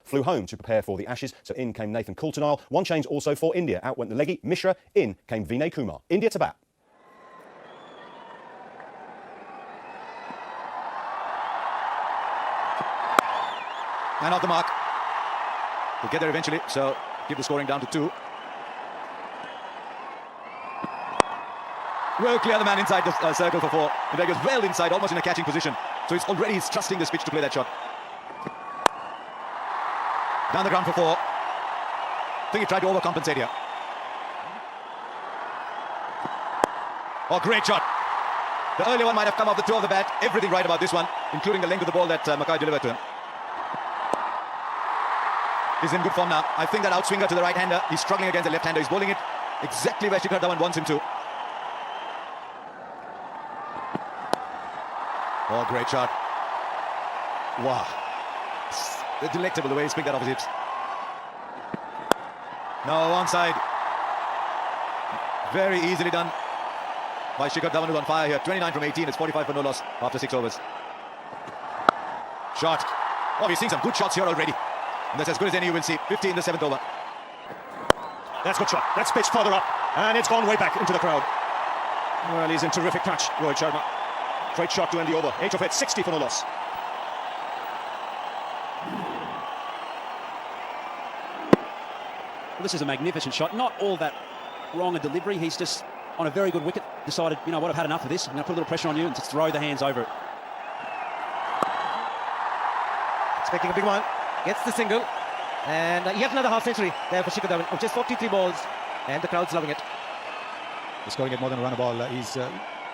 flew home to prepare for the Ashes, so in came Nathan Coulter-Nile. One change also for India. Out went the leggy Mishra, in came Vinay Kumar. India to bat. And off the mark. We'll get there eventually, so keep the scoring down to 2. Well, clear the man inside the circle for 4. In fact, he was well inside, almost in a catching position. So he's trusting this pitch to play that shot. Down the ground for 4. I think he tried to overcompensate here. Oh, great shot. The earlier one might have come off the toe of the bat. Everything right about this one, including the length of the ball that Mackay delivered to him. He's in good form now. I think that outswinger to the right-hander, he's struggling against the left-hander. He's bowling it exactly where Shikhar Dhawan wants him to. Oh, great shot. Wow. It's delectable the way he's picked that off his hips. No, onside. Very easily done by Shikhar Dhawan, who's on fire here. 29 from 18. It's 45 for no loss after 6 overs. Shot. Oh, we've seen some good shots here already. And that's as good as any you will see. 50 in the 7th over. That's a good shot. That's pitched further up. And it's gone way back into the crowd. Well, he's in terrific touch, Rohit Sharma. Great shot to end the over. 8 of 8, 60 for no loss. Well, this is a magnificent shot. Not all that wrong a delivery. He's just on a very good wicket. Decided, you know what, I've had enough of this. I'm going to put a little pressure on you and just throw the hands over it. Expecting a big one. Gets the single. And yet another half century there for Shikhar Dhawan. Of just 43 balls. And the crowd's loving it. He's scoring it more than a run a ball. He's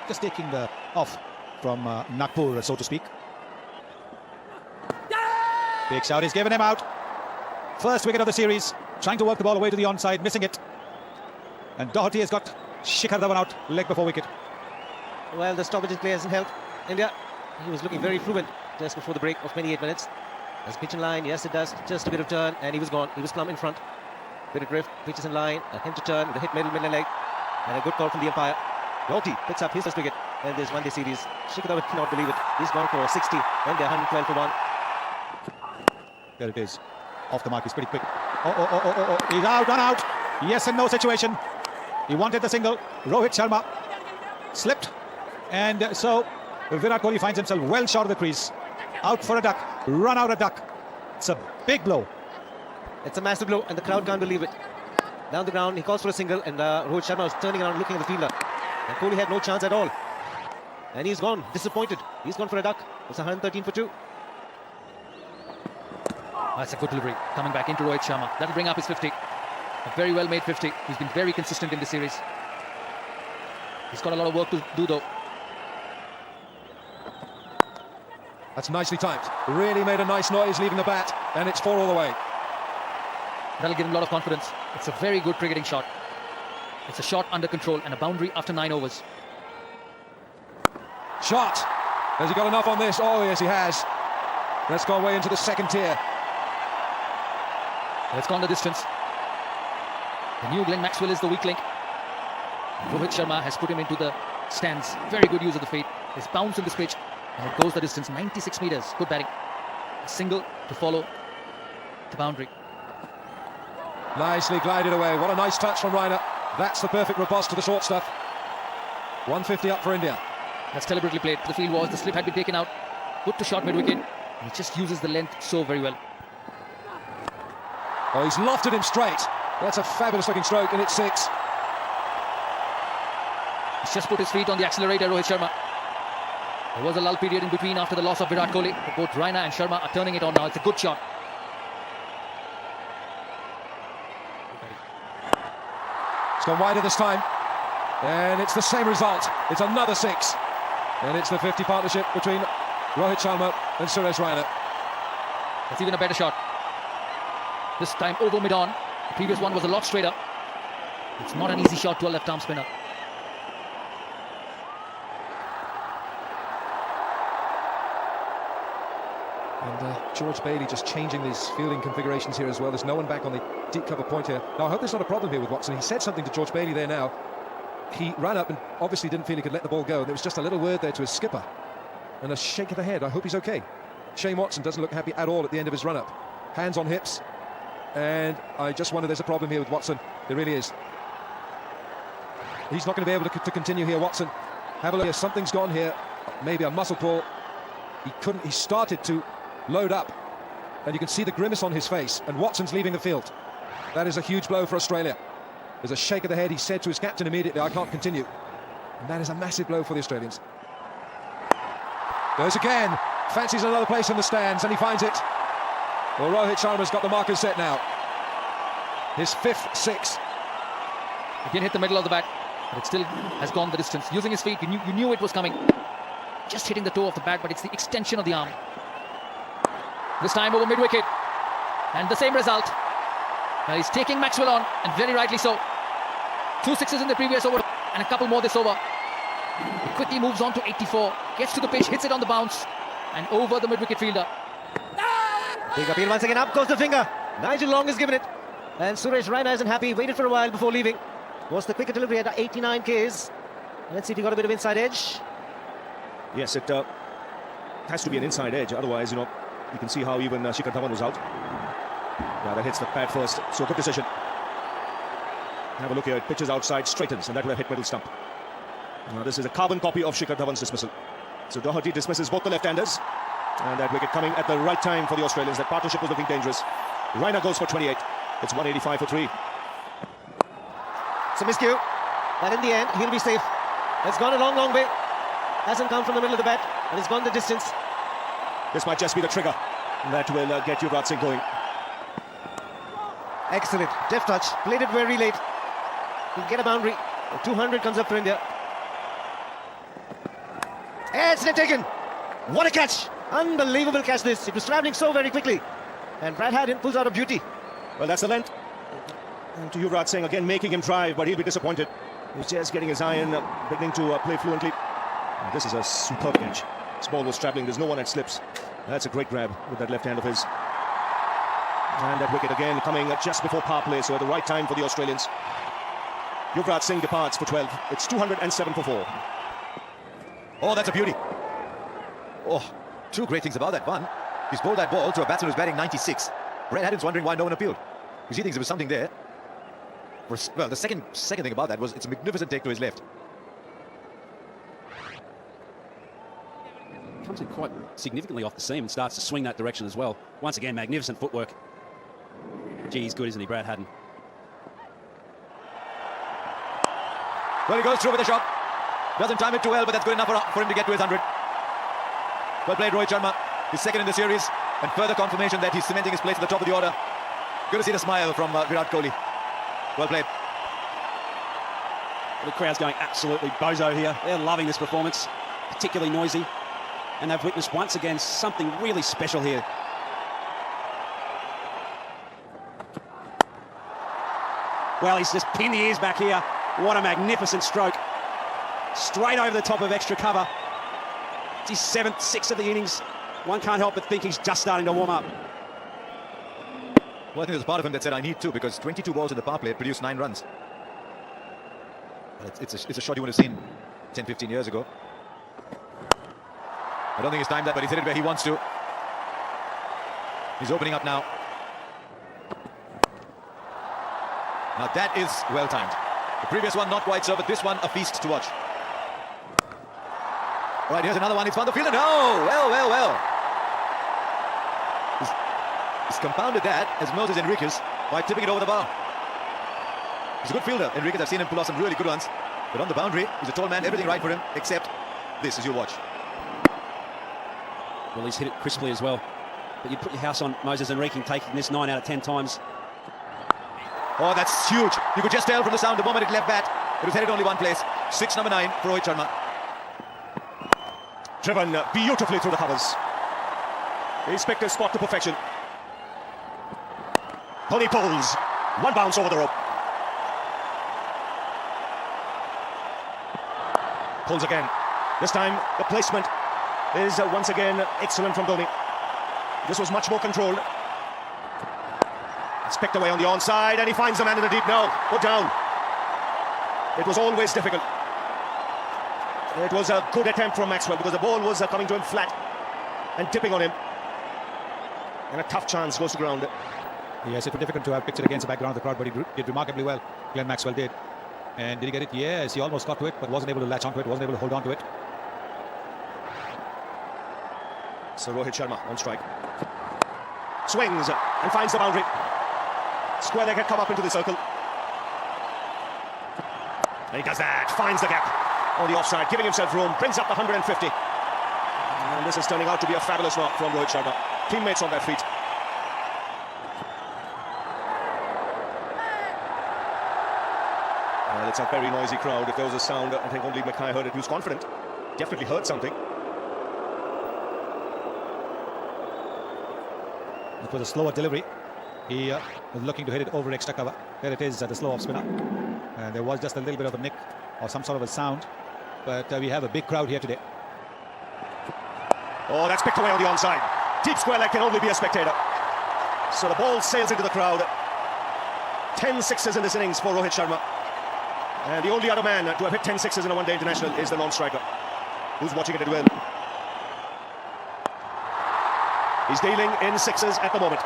just taking the off from Nagpur, so to speak. Big shout is given him out. First wicket of the series. Trying to work the ball away to the onside, missing it. And Doherty has got Shikhar Dhawan out, leg before wicket. Well, the stoppage in play hasn't helped India. He was looking very fluent just before the break of 28 minutes. There's pitch in line, yes it does. Just a bit of turn, and he was gone. He was plumb in front. Bit of drift, pitches in line, a him to turn with a hit middle leg. And a good call from the umpire. Doherty picks up his first wicket in this one-day series. Shikhar Dhawan cannot believe it. He's gone for 60, and they're 112 for 1. There it is. Off the mark, he's pretty quick. Oh. He's out, run out. Yes and no situation. He wanted the single. Rohit Sharma slipped. And so Virat Kohli finds himself well short of the crease. Out for a duck. Run out a duck. It's a big blow. It's a massive blow, and the crowd can't believe it. Down the ground, he calls for a single, and Rohit Sharma was turning around looking at the fielder. And Kohli had no chance at all. And he's gone, disappointed. He's gone for a duck. It's 113 for 2. That's a good delivery. Coming back into Rohit Sharma. That'll bring up his 50. A very well made 50. He's been very consistent in the series. He's got a lot of work to do though. That's nicely timed. Really made a nice noise leaving the bat, and it's 4 all the way. That'll give him a lot of confidence. It's a very good cricketing shot. It's a shot under control and a boundary after 9 overs. Shot. Has he got enough on this? Oh, yes, he has. Let's go away into the 2nd tier. It's gone the distance. The new Glenn Maxwell is the weak link. Rohit Sharma has put him into the stands. Very good use of the feet. His bounce in this pitch, and it goes the distance, 96 metres. Good batting. A single to follow the boundary. Nicely glided away. What a nice touch from Raina. That's the perfect riposte to the short stuff. 150 up for India. That's deliberately played. The field was, the slip had been taken out. Put to short mid-wicket. He just uses the length so very well. Oh, he's lofted him straight. That's a fabulous looking stroke, and it's 6. He's just put his feet on the accelerator, Rohit Sharma. There was a lull period in between after the loss of Virat Kohli. But both Raina and Sharma are turning it on now. It's a good shot. It's gone wider this time, and it's the same result. It's another 6, and it's the 50 partnership between Rohit Sharma and Suresh Raina. That's even a better shot. This time over mid-on. The previous one was a lot straighter. It's not an easy shot to a left-arm spinner. And George Bailey just changing these fielding configurations here as well. There's no one back on the deep cover point here. Now, I hope there's not a problem here with Watson. He said something to George Bailey there now. He ran up and obviously didn't feel he could let the ball go. And there was just a little word there to his skipper. And a shake of the head. I hope he's okay. Shane Watson doesn't look happy at all at the end of his run-up. hands on hips, and I just wonder there's a problem here with Watson. There really is. He's not going to be able to continue here, Watson. Have a look here, something's gone here. Maybe a muscle pull. He started to load up, and you can see the grimace on his face, and Watson's leaving the field. That is a huge blow for Australia. There's a shake of the head. He said to his captain immediately, I can't continue. And that is a massive blow for the Australians. Goes again, fancies another place in the stands, and he finds it. Well, Rohit Sharma's got the marker set now. His 5th 6. Again hit the middle of the bat, but it still has gone the distance. Using his feet, you knew it was coming. Just hitting the toe of the bat, but it's the extension of the arm. This time over mid-wicket, and the same result. Now he's taking Maxwell on, and very rightly so. 2 sixes in the previous over, and a couple more this over. He quickly moves on to 84, gets to the pitch, hits it on the bounce, and over the mid-wicket fielder. Big appeal once again, up goes the finger. Nigel Long has given it. And Suresh Raina isn't happy, waited for a while before leaving. Was the quicker delivery at 89 Ks. Let's see if he got a bit of inside edge. Yes, it has to be an inside edge, otherwise, you can see how even Shikhar Dhawan was out. Yeah, that hits the pad first, so good decision. Have a look here, it pitches outside, straightens, and that will have hit middle stump. Now, this is a carbon copy of Shikhar Dhawan's dismissal. So Doherty dismisses both the left-handers, and that wicket coming at the right time for the Australians. That partnership was looking dangerous. Raina goes for 28. It's 185 for 3. It's a miscue, and in the end, he'll be safe. It's gone a long, long way. Hasn't come from the middle of the bat, and it's gone the distance. This might just be the trigger that will get Yuvraj Singh going. Excellent, deft touch, played it very late. He'll get a boundary. 200 comes up for India. And it's net taken. What a catch! Unbelievable catch this. It was travelling so very quickly. And Brad Haddin pulls out a beauty. Well, that's the length. And to Yuvraj Singh, again making him drive, but he'll be disappointed. He's just getting his iron, beginning to play fluently. And this is a superb catch. This ball was travelling, there's no one that slips. That's a great grab with that left hand of his. And that wicket again coming just before power play, so at the right time for the Australians. Yuvraj Singh departs for 12. It's 207 for 4. Oh, that's a beauty. Oh, two great things about that. One, he's bowled that ball to a batsman who's batting 96. Brad Haddin's wondering why no one appealed, because he thinks there was something there. Well, the second thing about that was it's a magnificent take to his left. Comes in quite significantly off the seam and starts to swing that direction as well. Once again, magnificent footwork. Gee, he's good, isn't he, Brad Haddin? Well, he goes through with a shot. Doesn't time it too well, but that's good enough for him to get to his 100. Well played, Rohit Sharma. His second in the series, and further confirmation that he's cementing his place at the top of the order. Good to see the smile from Virat Kohli. Well played. The crowd's going absolutely bozo here. They're loving this performance, particularly noisy. And they've witnessed once again something really special here. Well, he's just pinned the ears back here. What a magnificent stroke. Straight over the top of extra cover. It's his 7th 6 of the innings. One can't help but think he's just starting to warm up. Well, I think there's a part of him that said, I need to, because 22 balls in the power play produced 9 runs. It's a shot you would have seen 10, 15 years ago. I don't think he's timed that, but he's hit it where he wants to. He's opening up now. Now that is well timed. The previous one not quite so, but this one a feast to watch. Right, here's another one. It's found the fielder. No! Well. He's compounded that as Moses Enriquez by tipping it over the bar. He's a good fielder, Enriquez. I've seen him pull off some really good ones. But on the boundary, he's a tall man, everything right for him, except this, as you watch. Well, he's hit it crisply as well. But you'd put your house on Moses Enriquez taking this 9 out of 10 times. Oh, that's huge. You could just tell from the sound the moment it left bat. It was headed only one place. 6 number 9 for Rohit Sharma. Driven beautifully through the covers. He's picked his spot to perfection. Tony pulls. One bounce over the rope. Pulls again. This time, the placement is once again excellent from Dhoni. This was much more controlled. It's picked away on the onside, and he finds the man in the deep now. Put down. It was always difficult. It was a good attempt from Maxwell because the ball was coming to him flat and tipping on him. And a tough chance goes to ground. Yes, it was difficult to have pictured against the background of the crowd, but he did remarkably well. Glenn Maxwell did. And did he get it? Yes, he almost got to it, but wasn't able to latch onto it, wasn't able to hold on to it. So Rohit Sharma on strike. Swings and finds the boundary. Square leg had come up into the circle. And he does that, finds the gap on the offside, giving himself room, brings up the 150. And this is turning out to be a fabulous knock from Rohit Sharma. Teammates on their feet. Well, it's a very noisy crowd. If there was a sound, I think only Mackay heard it. He was confident. Definitely heard something. It was a slower delivery. He was looking to hit it over extra cover. There it is at the slow off spinner. And there was just a little bit of a nick or some sort of a sound. But we have a big crowd here today. Oh, that's picked away on the onside. Deep square leg can only be a spectator. So the ball sails into the crowd. 10 sixes in this innings for Rohit Sharma. And the only other man to have hit 10 sixes in a one-day international is the non-striker, who's watching it at well. He's dealing in sixes at the moment.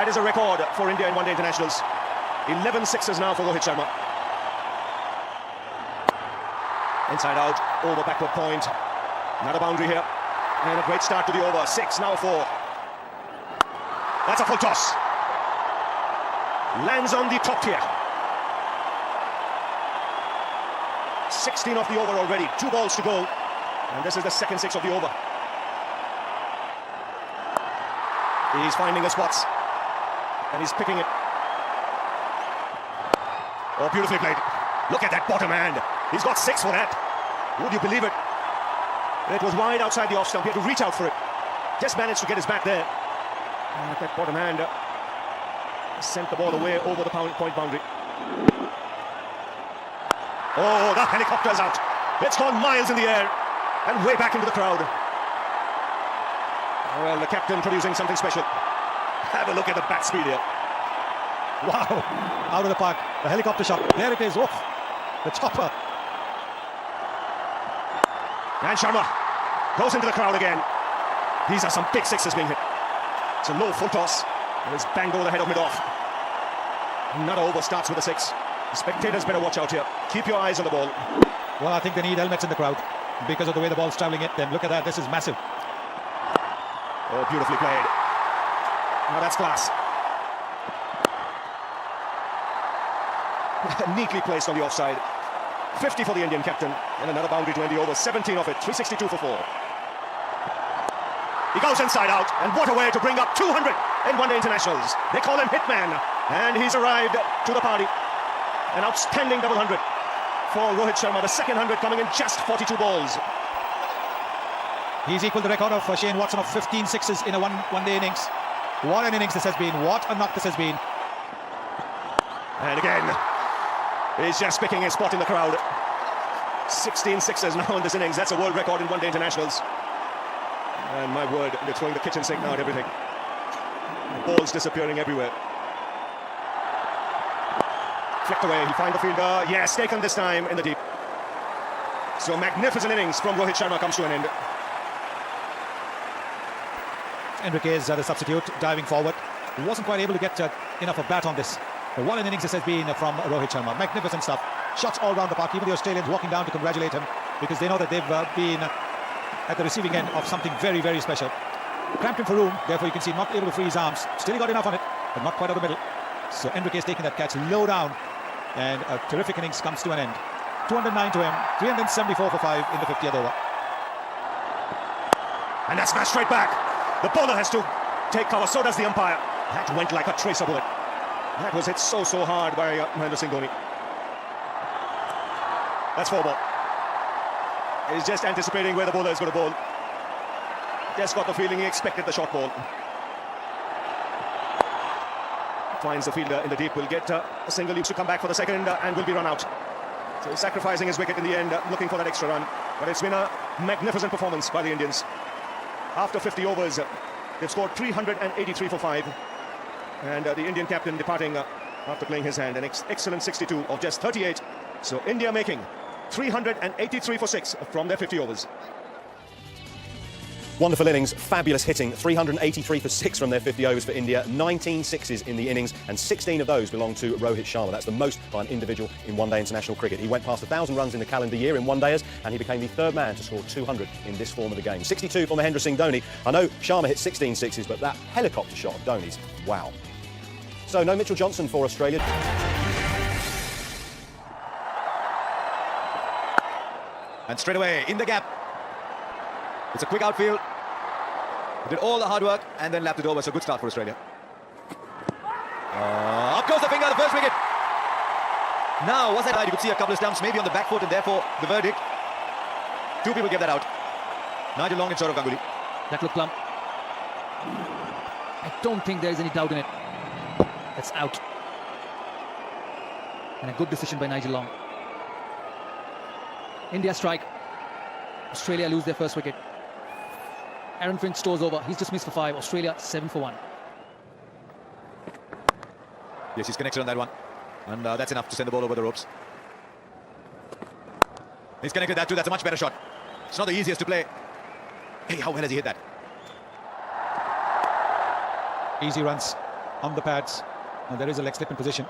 That is a record for India in one-day internationals. 11 sixes now for Rohit Sharma. Inside out, over backward point. Another boundary here. And a great start to the over. 6, now 4. That's a full toss. Lands on the top tier. 16 off the over already. 2 balls to go. And this is the second 6 of the over. He's finding the spots. And he's picking it. Oh, beautifully played. Look at that bottom hand. He's got 6 for that. Would you believe it? It was wide outside the off stump. He had to reach out for it. Just managed to get his bat there. And that bottom hand sent the ball away over the point boundary. Oh, the helicopter's out. It's gone miles in the air and way back into the crowd. Well, the captain producing something special. Have a look at the bat speed here. Wow, out of the park. The helicopter shot. There it is. Oof. The chopper. And Sharma goes into the crowd again. These are some big sixes being hit. It's a low full toss. And it's banged over the head of mid-off. Another over starts with a 6. The spectators better watch out here. Keep your eyes on the ball. Well, I think they need helmets in the crowd because of the way the ball's travelling at them. Look at that. This is massive. Oh, beautifully played. Now that's class. Neatly placed on the offside. 50 for the Indian captain. And another boundary to end the over. 17 of it. 362 for 4. He goes inside out. And what a way to bring up 200 in one-day internationals. They call him Hitman. And he's arrived to the party. An outstanding double 100 for Rohit Sharma. The second 100 coming in just 42 balls. He's equalled the record of Shane Watson of 15 sixes in a one-day innings. What an innings this has been. What a knock this has been. And again, he's just picking his spot in the crowd. 16 sixes now in this innings. That's a world record in one-day internationals. And my word, they're throwing the kitchen sink now at everything. The balls disappearing everywhere. Flicked away, he'll find the fielder. Yes, taken this time in the deep. So magnificent innings from Rohit Sharma comes to an end. Enriquez, the substitute, diving forward. He wasn't quite able to get enough of bat on this. But what an innings this has been from Rohit Sharma. Magnificent stuff. Shots all around the park. Even the Australians walking down to congratulate him because they know that they've been at the receiving end of something very, very special. Cramped him for room, therefore you can see not able to free his arms. Still he got enough on it, but not quite out the middle. So Enriquez taking that catch low down, and a terrific innings comes to an end. 209 to him, 374 for 5 in the 50th over. And that's smashed straight back. The bowler has to take cover, so does the umpire. That went like a tracer bullet. That was hit so hard by Mahendra Singh Dhoni. That's 4 ball. He's just anticipating where the bowler is going to bowl. Just got the feeling he expected the short ball. Finds the fielder in the deep, will get a single, used to come back for the second and will be run out. So he's sacrificing his wicket in the end, looking for that extra run. But it's been a magnificent performance by the Indians. After 50 overs, they've scored 383 for 5. And the Indian captain departing after playing his hand. An excellent 62 of just 38. So India making 383 for 6 from their 50 overs. Wonderful innings, fabulous hitting, 383 for 6 from their 50 overs for India, 19 sixes in the innings, and 16 of those belong to Rohit Sharma. That's the most by an individual in one-day international cricket. He went past 1,000 runs in the calendar year in one-dayers, and he became the third man to score 200 in this form of the game. 62 for Mahendra Singh Dhoni. I know Sharma hit 16 sixes, but that helicopter shot of Dhoni's, wow. So no Mitchell Johnson for Australia. And straight away, in the gap. It's a quick outfield. He did all the hard work and then lapped it over, so good start for Australia. Up goes the finger, the first wicket. Now, was that right? You could see a couple of stumps maybe on the back foot, and therefore the verdict. 2 people gave that out. Nigel Long and Saurav Ganguly. That looked plump. I don't think there is any doubt in it. It's out. And a good decision by Nigel Long. India strike. Australia lose their first wicket. Aaron Finch stores over. He's just missed for 5. Australia 7 for 1. Yes, he's connected on that one. And that's enough to send the ball over the ropes. He's connected that too. That's a much better shot. It's not the easiest to play. Hey, how well has he hit that? Easy runs on the pads. And there is a leg slip in position.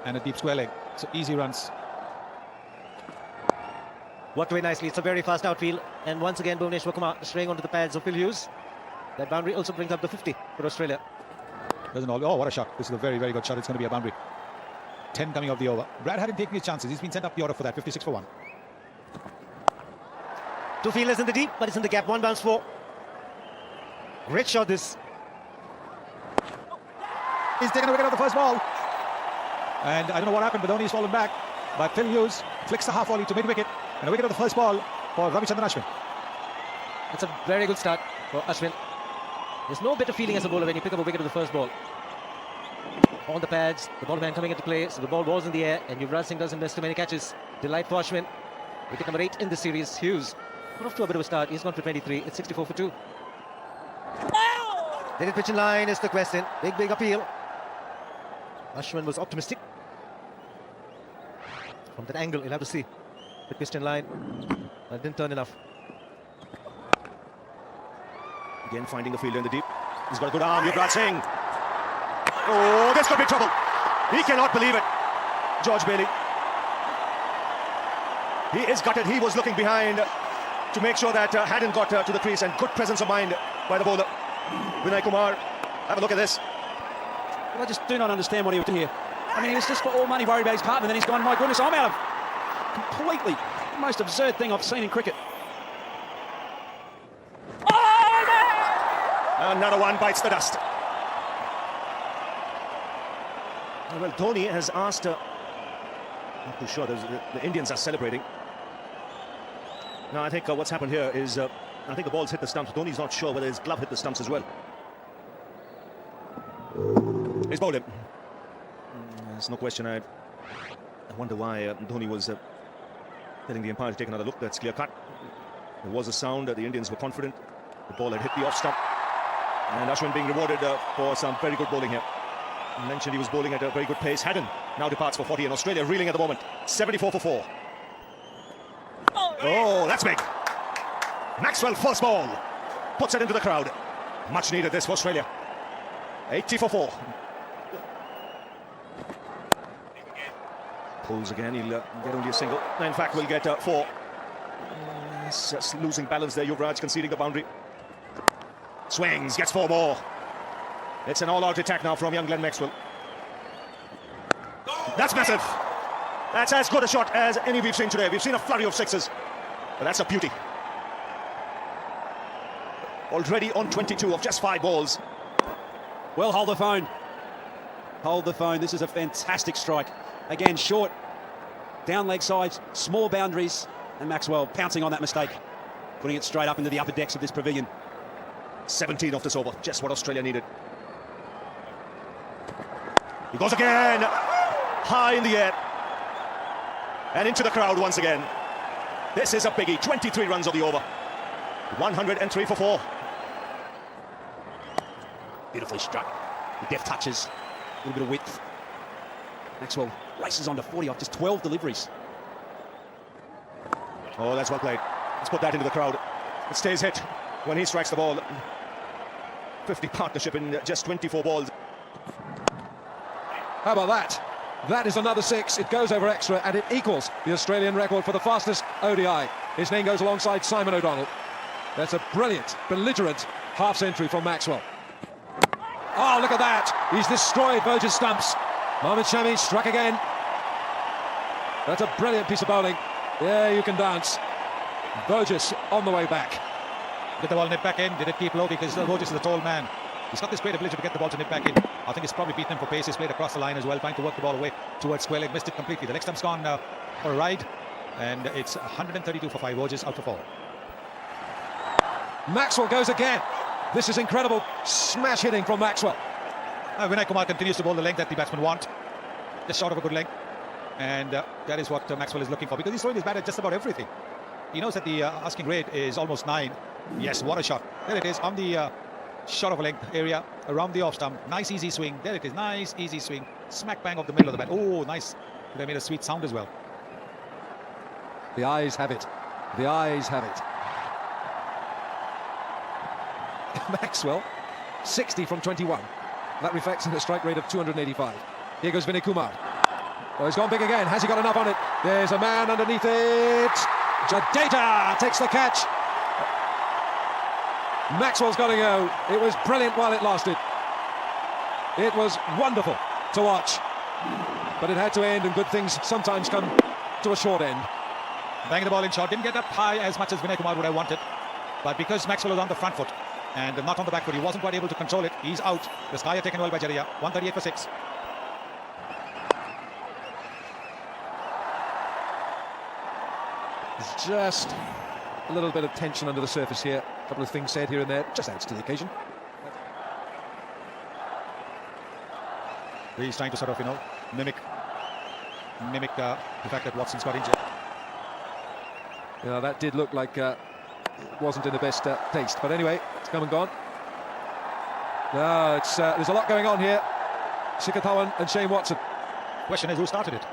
And a deep square leg. So easy runs. Worked away nicely. It's a very fast outfield. And once again, Bhuvneshwar Kumar straying onto the pads of Phil Hughes. That boundary also brings up the 50 for Australia. Doesn't all. Oh, what a shot. This is a very, very good shot. It's going to be a boundary. 10 coming off the over. Brad hadn't taken his chances. He's been sent up the order for that. 56 for 1. 2 fielders in the deep, but it's in the gap. 1 bounce 4. Great shot this. He's taken a wicket off the first ball. And I don't know what happened, but Dhoni's fallen back. But Phil Hughes flicks the half volley to mid-wicket. And a wicket of the first ball for Ravichandran Ashwin. It's a very good start for Ashwin. There's no better feeling as a bowler when you pick up a wicket of the first ball. On the pads, the ball man coming into play, so the ball was in the air, and Yuvraj Singh doesn't miss too many catches. Delight for Ashwin. Wicket number 8 in the series. Hughes got off to a bit of a start. He's gone for 23. It's 64 for 2. Did it pitch in line is the question. Big appeal. Ashwin was optimistic. From that angle, you'll have to see. It pitched in line. But didn't turn enough. Again, finding the fielder in the deep. He's got a good arm, Yuvraj Singh. Oh, this could be trouble. He cannot believe it. George Bailey. He is gutted. He was looking behind to make sure that hadn't got to the crease, and good presence of mind by the bowler. Vinay Kumar, have a look at this. I just do not understand what he was doing here. I mean, he was just for all money worried about his partner, and then he's gone, my goodness, I'm out of completely the most absurd thing I've seen in cricket. Another one bites the dust. Well, Dhoni has asked, not too sure, the Indians are celebrating. Now, I think what's happened here is, I think the ball's hit the stumps. Dhoni's not sure whether his glove hit the stumps as well. He's bowled him. There's no question. I wonder why Dhoni was telling the umpire to take another look. That's clear cut. There was a sound. The Indians were confident. The ball had hit the off stump. And Ashwin being rewarded for some very good bowling here. I mentioned he was bowling at a very good pace. Haddon now departs for 40, and Australia reeling at the moment. 74 for 4. Oh, that's big. Maxwell, first ball. Puts it into the crowd. Much needed this for Australia. 80 for 4. Pulls again. He'll get only a single. In fact, we'll get 4. He's just losing balance there. Yuvraj conceding the boundary. Swings, gets 4 more. It's an all-out attack now from young Glenn Maxwell. That's massive. That's as good a shot as any we've seen today. We've seen a flurry of sixes, but that's a beauty. Already on 22 of just 5 balls. Well, hold the phone. Hold the phone. This is a fantastic strike. Again, short, down leg sides, small boundaries, and Maxwell pouncing on that mistake, putting it straight up into the upper decks of this pavilion. 17 off this over, just what Australia needed. He goes again, high in the air, and into the crowd once again. This is a biggie, 23 runs of the over, 103 for 4. Beautifully struck, the deft touches, a little bit of width. Maxwell races on to 40 off just 12 deliveries. Oh, that's well played. Let's put that into the crowd. It stays hit. when he strikes the ball. 50 partnership in just 24 balls. How about that? That is another 6. It goes over extra and it equals the Australian record for the fastest ODI. His name goes alongside Simon O'Donnell. That's a brilliant, belligerent half-century from Maxwell. Oh, look at that. He's destroyed Burgess' stumps. Mohamed Shami struck again. That's a brilliant piece of bowling. Yeah, you can dance. Burgess on the way back. Did the ball nip back in? Did it keep low? Because Burgess is a tall man. He's got this great ability to get the ball to nip back in. I think it's probably beaten him for pace. He's played across the line as well, trying to work the ball away towards square leg. Missed it completely. The leg stump's gone for a ride. And it's 132 for 5. Burgess out for 4. Maxwell goes again. This is incredible. Smash hitting from Maxwell. Vinay Kumar continues to bowl the length that the batsmen want. Just short of a good length. And that is what Maxwell is looking for, because he's throwing his bat at just about everything. He knows that the asking rate is almost 9. Yes, what a shot. There it is on the short of a length area around the off stump. Nice easy swing. There it is. Nice easy swing. Smack bang off the middle of the bat. Oh, nice. They made a sweet sound as well. The eyes have it. The eyes have it. Maxwell, 60 from 21. That reflects in a strike rate of 285. Here goes Vinay Kumar. Oh, he's gone big again. Has he got enough on it? There's a man underneath it. Jadeja takes the catch. Maxwell's got to go. It was brilliant while it lasted. It was wonderful to watch. But it had to end, and good things sometimes come to a short end. Banging the ball in short. Didn't get up high as much as Vinay Kumar would have wanted. But because Maxwell was on the front foot and not on the back foot, he wasn't quite able to control it. He's out. The sky are taken well by Jadeja. 138 for 6. There's just a little bit of tension under the surface here. A couple of things said here and there. Just adds to the occasion. He's trying to sort of, mimic the fact that Watson's got injured. Yeah, that did look like it wasn't in the best taste. But anyway, it's come and gone. No, there's a lot going on here. Shikhar Dhawan and Shane Watson. Question is, who started it?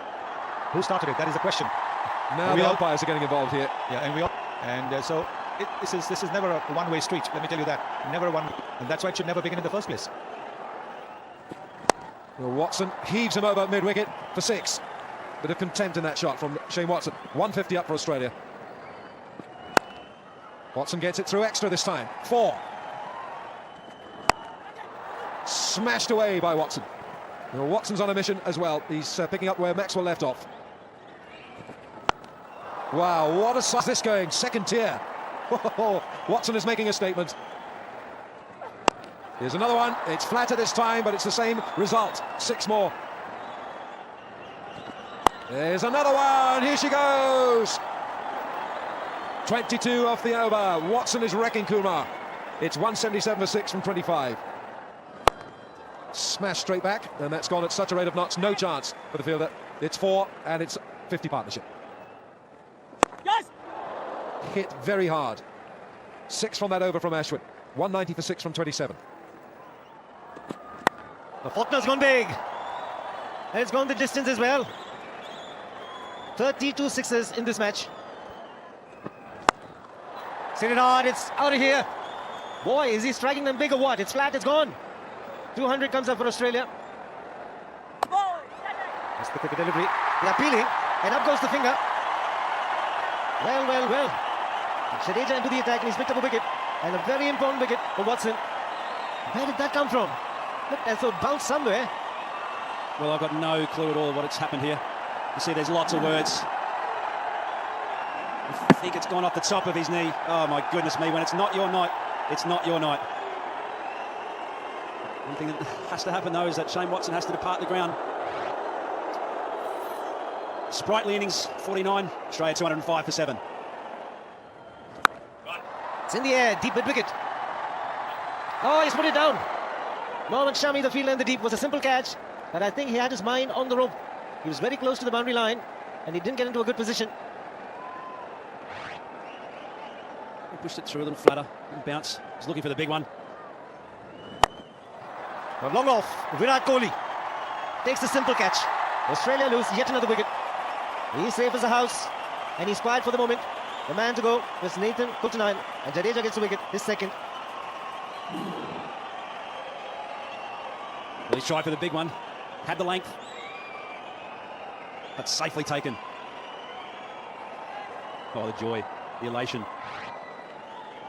Who started it? That is the question. Now the umpires are getting involved here. Yeah, and so this is never a one-way street. Let me tell you that. Never a one, and that's why it should never begin in the first place. Well, Watson heaves him over mid-wicket for 6. Bit of contempt in that shot from Shane Watson. 150 up for Australia. Watson gets it through extra this time. 4. Smashed away by Watson. Well, Watson's on a mission as well. He's picking up where Maxwell left off. Wow, what a size this going. Second tier. Watson is making a statement. Here's another one. It's flatter this time, but it's the same result. 6 more. There's another one. Here she goes. 22 off the over. Watson is wrecking Kumar. It's 177 for 6 from 25. Smash straight back, and that's gone at such a rate of knots. No chance for the fielder. It's 4, and it's 50 partnership. Yes! Hit very hard. 6 from that over from Ashwin. 190 for 6 from 27. The Faulkner's gone big. And it's gone the distance as well. 32 sixes in this match. Send it hard, it's out of here. Boy, is he striking them big or what? It's flat, it's gone. 200 comes up for Australia. That's the cricket delivery. They're peeling, and up goes the finger. Well. Jadeja into the attack, and he's picked up a wicket. And a very important wicket for Watson. Where did that come from? Looked as though it bounced somewhere. Well, I've got no clue at all what's happened here. You see, there's lots of words. I think it's gone off the top of his knee. Oh, my goodness me. When it's not your night, it's not your night. One thing that has to happen, though, is that Shane Watson has to depart the ground. Sprightly innings, 49. Australia 205 for 7. It's in the air, deep mid-wicket. Oh, he's put it down. Mohamed Shami, the fielder in the deep, was a simple catch. But I think he had his mind on the rope. He was very close to the boundary line, and he didn't get into a good position. He pushed it through a little flatter, little bounce. He's looking for the big one. But long off, Virat Kohli takes the simple catch. Australia lose yet another wicket. He's safe as a house, and he's quiet for the moment. The man to go was Nathan Coulter-Nile, and Jadeja gets the wicket, his second. Well, he's tried for the big one. Had the length. But safely taken. Oh, the joy, the elation.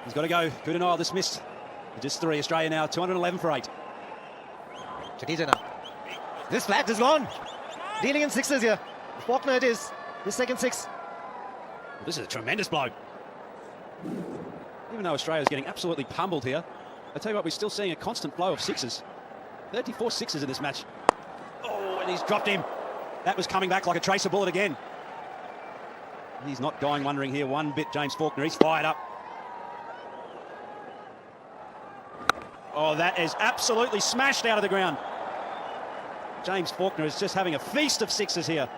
He's got to go. Coulter-Nile dismissed. Just 3. Australia now 211 for 8. Jadeja now. This flat is gone. Dealing in sixes here. Faulkner it is. His second 6. Well, this is a tremendous blow. Even though Australia's getting absolutely pummeled here, I tell you what, we're still seeing a constant flow of 6s. 34 6s in this match. Oh, and he's dropped him. That was coming back like a tracer bullet again. He's not dying wondering here one bit, James Faulkner. He's fired up. Oh, that is absolutely smashed out of the ground. James Faulkner is just having a feast of 6s here.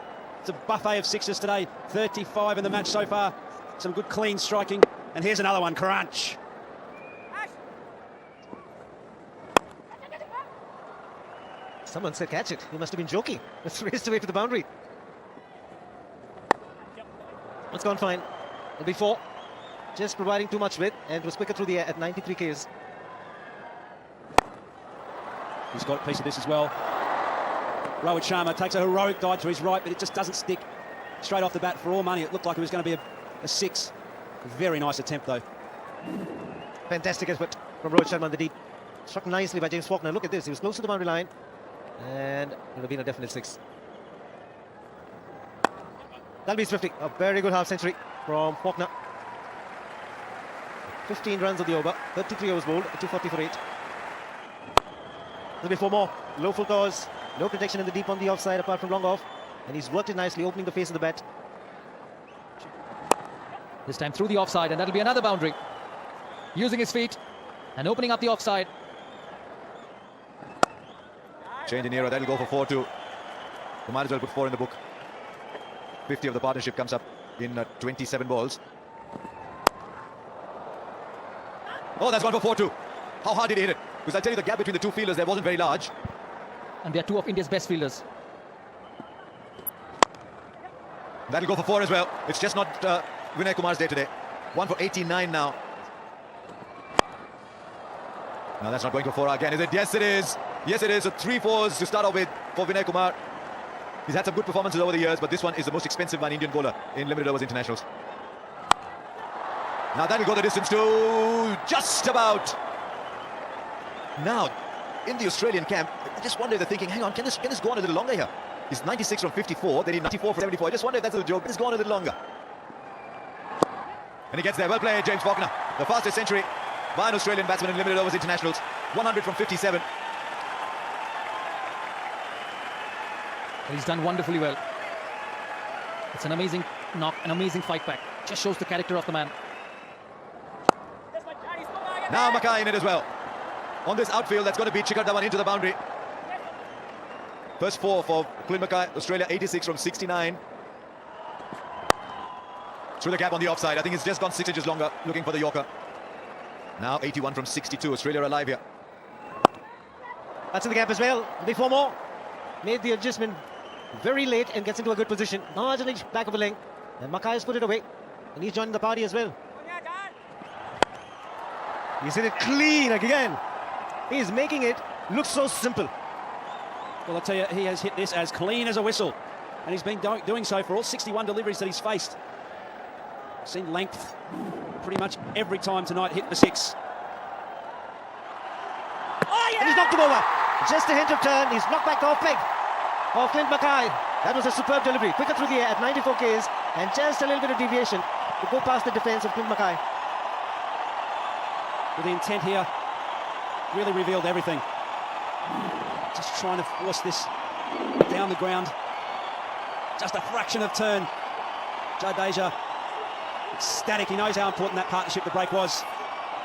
It's a buffet of 6s today. 35 in the match so far. Some good clean striking. And here's another one, crunch. Someone said catch it. He must have been joking. It's raced away to the boundary. It's gone fine. It'll be 4. Just providing too much width, and it was quicker through the air at 93 k's. He's got a piece of this as well. Rohit Sharma takes a heroic dive to his right, but it just doesn't stick. Straight off the bat for all money. It looked like it was going to be a 6. Very nice attempt, though. Fantastic effort from Rohit Sharma in the deep. Struck nicely by James Faulkner. Look at this. He was close to the boundary line, and it would have been a definite 6. That'll be 50. A very good half century from Faulkner. 15 runs of the over. 33 overs bowled. 240 for 8. There'll be 4 more. Low full toss. No protection in the deep on the offside apart from long off. And he's worked it nicely, opening the face of the bat. This time through the offside, and that'll be another boundary. Using his feet and opening up the offside. Change in era, that'll go for 4-2. You might as well put 4 in the book. 50 of the partnership comes up in 27 balls. Oh, that's gone for 4-2. How hard did he hit it? Because I tell you, the gap between the two fielders there wasn't very large. And they're 2 of India's best fielders. That'll go for 4 as well. It's just not Vinay Kumar's day today. 1 for 89 now. Now that's not going for 4 again, is it? Yes, it is. Yes, it is. So 3 4s to start off with for Vinay Kumar. He's had some good performances over the years, but this one is the most expensive by an Indian bowler in limited overs internationals. Now that'll go the distance to just about. Now, in the Australian camp, I just wonder if they're thinking, hang on, can this go on a little longer here? He's 96 from 54, they need 94 from 74. I just wonder if that's a joke. Can this go on a little longer? And he gets there. Well played, James Faulkner. The fastest century by an Australian batsman in limited overs internationals. 100 from 57. He's done wonderfully well. It's an amazing knock, an amazing fight back. Just shows the character of the man. Now Mackay in it as well. On this outfield, that's going to beat Shikhar Dhawan into the boundary. First 4 for Clint Mackay. Australia 86 from 69. Through the gap on the offside. I think it's just gone 6 inches longer, looking for the Yorker. Now 81 from 62. Australia alive here. That's in the gap as well. There'll be 4 more. Made the adjustment very late and gets into a good position. Marginally back of a length. And Mackay has put it away. And he's joining the party as well. He's hit it clean again. He's making it look so simple. Well, I tell you, he has hit this as clean as a whistle. And he's been doing so for all 61 deliveries that he's faced. Seen length pretty much every time tonight, hit for 6. Oh, yeah! And he's knocked him over. Just a hint of turn. He's knocked back the off leg of Clint Mackay. That was a superb delivery. Quicker through the air at 94 k's. And just a little bit of deviation to go past the defence of Clint Mackay. With the intent here, really revealed everything. Just trying to force this down the ground. Just a fraction of turn. Jadeja, ecstatic. He knows how important that partnership the break was.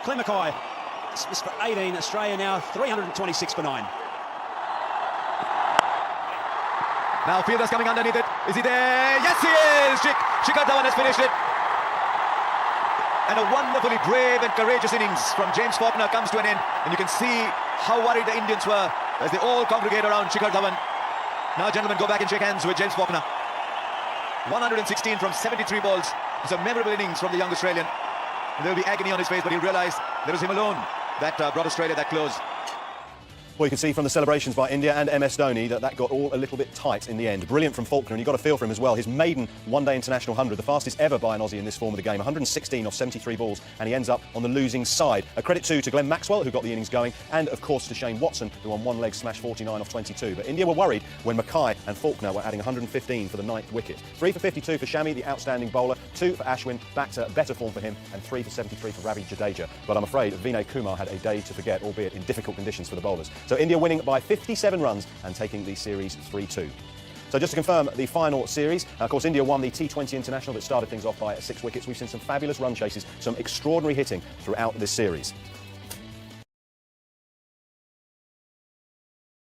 Clint Mackay, dismissed for 18. Australia now 326 for 9. Now fielders coming underneath it. Is he there? Yes, he is! Shikhar Dhawan has finished it. And a wonderfully brave and courageous innings from James Faulkner comes to an end. And you can see how worried the Indians were as they all congregate around Shikhar Dhawan. Now, gentlemen, go back and shake hands with James Faulkner. 116 from 73 balls. It's a memorable innings from the young Australian. And there'll be agony on his face, but he'll realise there was him alone that brought Australia that close. Well, you can see from the celebrations by India and MS Dhoni that got all a little bit tight in the end. Brilliant from Faulkner, and you've got a feel for him as well. His maiden one-day international 100, the fastest ever by an Aussie in this form of the game, 116 off 73 balls, and he ends up on the losing side. A credit too to Glenn Maxwell, who got the innings going, and of course to Shane Watson, who on one leg smashed 49 off 22. But India were worried when Mackay and Faulkner were adding 115 for the 9th wicket. 3 for 52 for Shami, the outstanding bowler, 2 for Ashwin, back to better form for him, and 3 for 73 for Ravi Jadeja. But I'm afraid Vinay Kumar had a day to forget, albeit in difficult conditions for the bowlers. So India winning by 57 runs and taking the series 3-2. So just to confirm the final series, of course India won the T20 International that started things off by 6 wickets. We've seen some fabulous run chases, some extraordinary hitting throughout this series.